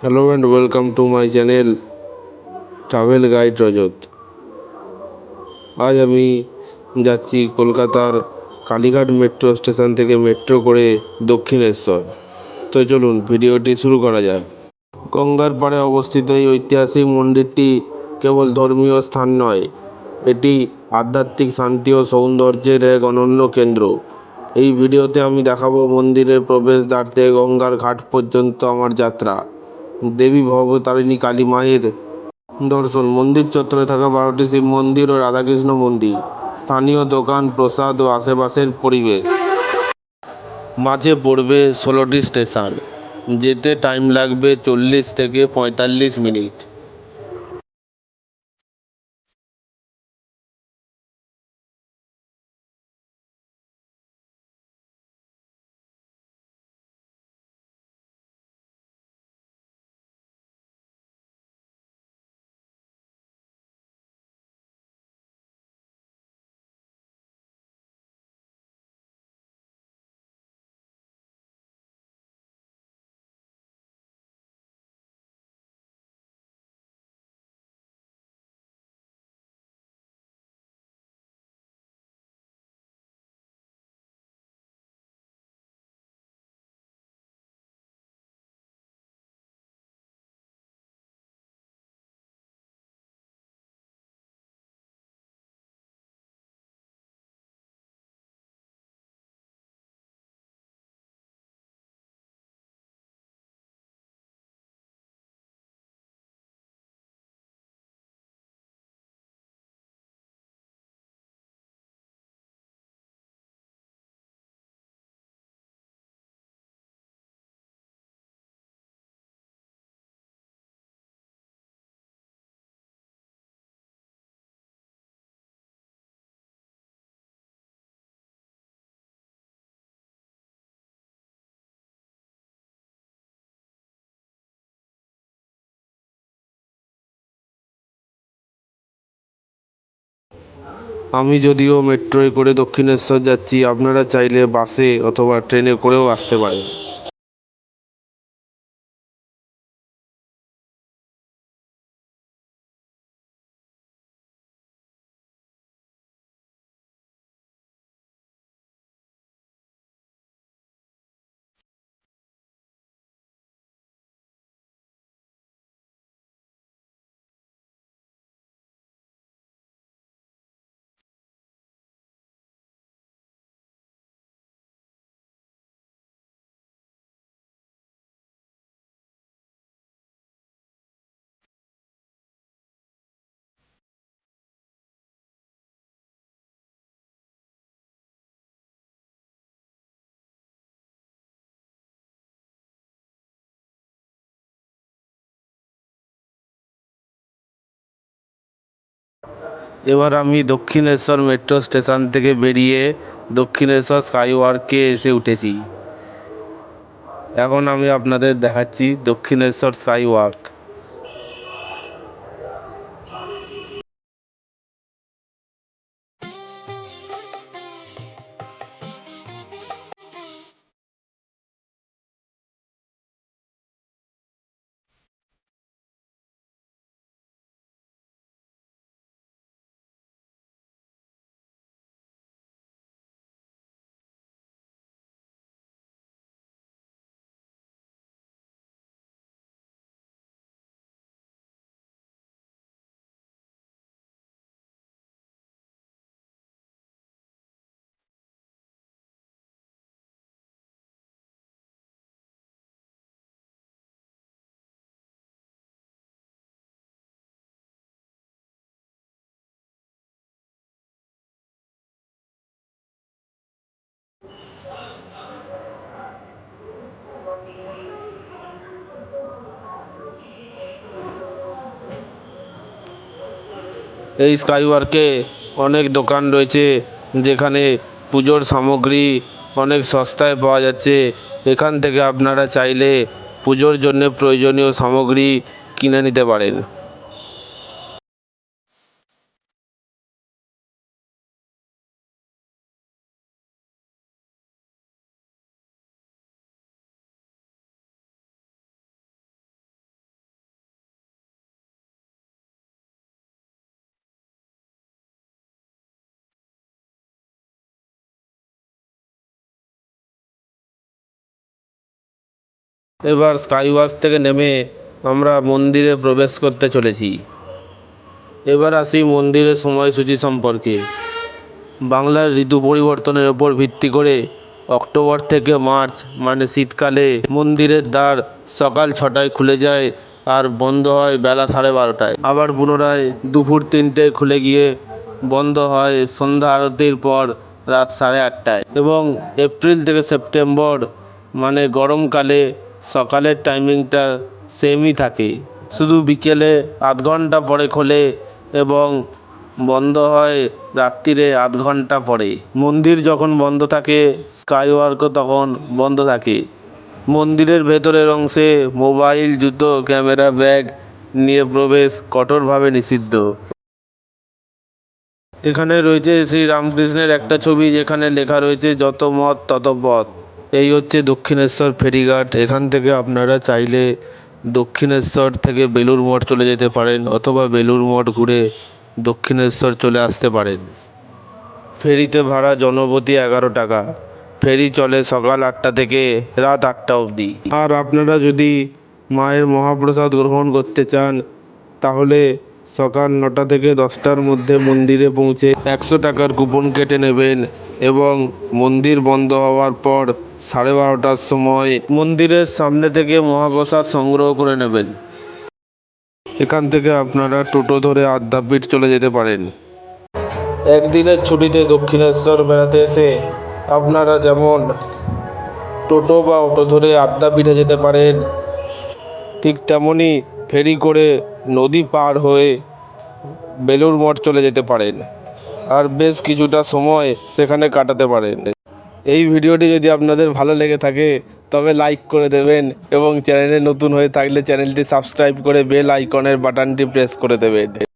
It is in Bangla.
Hello and welcome to my channel Travel Guide Rajat। আজ আমি যাচ্ছি কলকাতার কালীঘাট মেট্রো স্টেশন থেকে মেট্রো করে দক্ষিণেশ্বর। তো চলুন ভিডিওটি শুরু করা যাক। গঙ্গার পাড়ে অবস্থিত এই ঐতিহাসিক মন্দিরটি কেবল ধর্মীয় স্থান নয়, এটি আধ্যাত্মিক শান্তি ও সৌন্দর্যের এক অনন্য কেন্দ্র। এই ভিডিওতে আমি দেখাবো মন্দিরের প্রবেশদ্বার থেকে গঙ্গার ঘাট পর্যন্ত আমার যাত্রা, দেবী ভবতারিণী কালী মায়ের দর্শন, মন্দির চত্বরে থাকা 12টি শিব মন্দির ও রাধাকৃষ্ণ মন্দির, স্থানীয় দোকান, প্রসাদ ও আশেপাশের পরিবেশ। মাঝে পড়বে 16টি স্টেশন, যেতে টাইম লাগবে 40 থেকে 45 মিনিট। আমি যদিও মেট্রোয় করে দক্ষিণেশ্বর যাচ্ছি, আপনারা চাইলে বাসে অথবা ট্রেনে করেও আসতে পারেন। এবার আমি দক্ষিণেশ্বর মেট্রো স্টেশন থেকে বেরিয়ে দক্ষিণেশ্বর স্কাইওয়ার্কে এসে উঠেছি। এখন আমি আপনাদের দেখাচ্ছি দক্ষিণেশ্বর স্কাইওয়াক। এই স্কাইওয়ার্কে অনেক দোকান রয়েছে, যেখানে পুজোর সামগ্রী অনেক সস্তায় পাওয়া যাচ্ছে। এখান থেকে আপনারা চাইলে পুজোর জন্য প্রয়োজনীয় সামগ্রী কিনে নিতে পারেন। এবার স্কাইওয়াক থেকে নেমে আমরা মন্দিরে প্রবেশ করতে চলেছি। এবার আসি মন্দিরের সময়সূচি সম্পর্কে। বাংলার ঋতু পরিবর্তনের ওপর ভিত্তি করে অক্টোবর থেকে মার্চ মানে শীতকালে মন্দিরের দ্বার সকাল 6টায় খুলে যায় আর বন্ধ হয় বেলা 12:30টায়। আবার পুনরায় দুপুর 3টেয় খুলে গিয়ে বন্ধ হয় সন্ধ্যা আরতির পর রাত 8:30টায়। এবং এপ্রিল থেকে সেপ্টেম্বর মানে গরমকালে সকালের টাইমিংটা সেমই থাকে, শুধু বিকেলে আধ ঘন্টা পরে খোলে এবং বন্ধ হয় রাত্রিরে আধ ঘন্টা পরে। মন্দির যখন বন্ধ থাকে স্কাইওয়াকও তখন বন্ধ থাকে। মন্দিরের ভেতরের অংশে মোবাইল, জুতো, ক্যামেরা, ব্যাগ নিয়ে প্রবেশ কঠোরভাবে নিষিদ্ধ। এখানে রয়েছে শ্রী রামকৃষ্ণের একটা ছবি, যেখানে লেখা রয়েছে যত মত তত পথ। এই হচ্ছে দক্ষিণেশ্বর ফেরিঘাট। এখান থেকে আপনারা চাইলে দক্ষিণেশ্বর থেকে বেলুড় মঠ চলে যেতে পারেন, অথবা বেলুড় মঠ ঘুরে দক্ষিণেশ্বর চলে আসতে পারেন। ফেরিতে ভাড়া জনপ্রতি 11 টাকা। ফেরি চলে সকাল 8টা থেকে রাত 8টা অবধি। আর আপনারা যদি মায়ের মহাপ্রসাদ গ্রহণ করতে চান তাহলে সকাল 9টা থেকে 10টার মধ্যে মন্দিরে পৌঁছে 100 টাকার কুপন কেটে নেবেন এবং মন্দির বন্ধ হওয়ার পর 12:30টার সময় মন্দিরের সামনে থেকে মহাপ্রসাদ সংগ্রহ করে নেবেন। এখান থেকে আপনারা টোটো ধরে আদ্যাপীঠ চলে যেতে পারেন। একদিনের ছুটিতে দক্ষিণেশ্বর বেড়াতে এসে আপনারা যেমন টোটো বা অটো ধরে আদ্যাপীঠে যেতে পারেন, ঠিক তেমনই ফেরি করে নদী পার হয়ে বেলুড় মঠ চলে যেতে পারেন আর বেশ কিছুটা সময় সেখানে কাটাতে পারেন। এই ভিডিওটি যদি আপনাদের ভালো লেগে থাকে তবে লাইক করে দেবেন এবং চ্যানেলে নতুন হয়ে থাকলে চ্যানেলটি সাবস্ক্রাইব করে বেল আইকনের বাটনটি প্রেস করে দেবেন।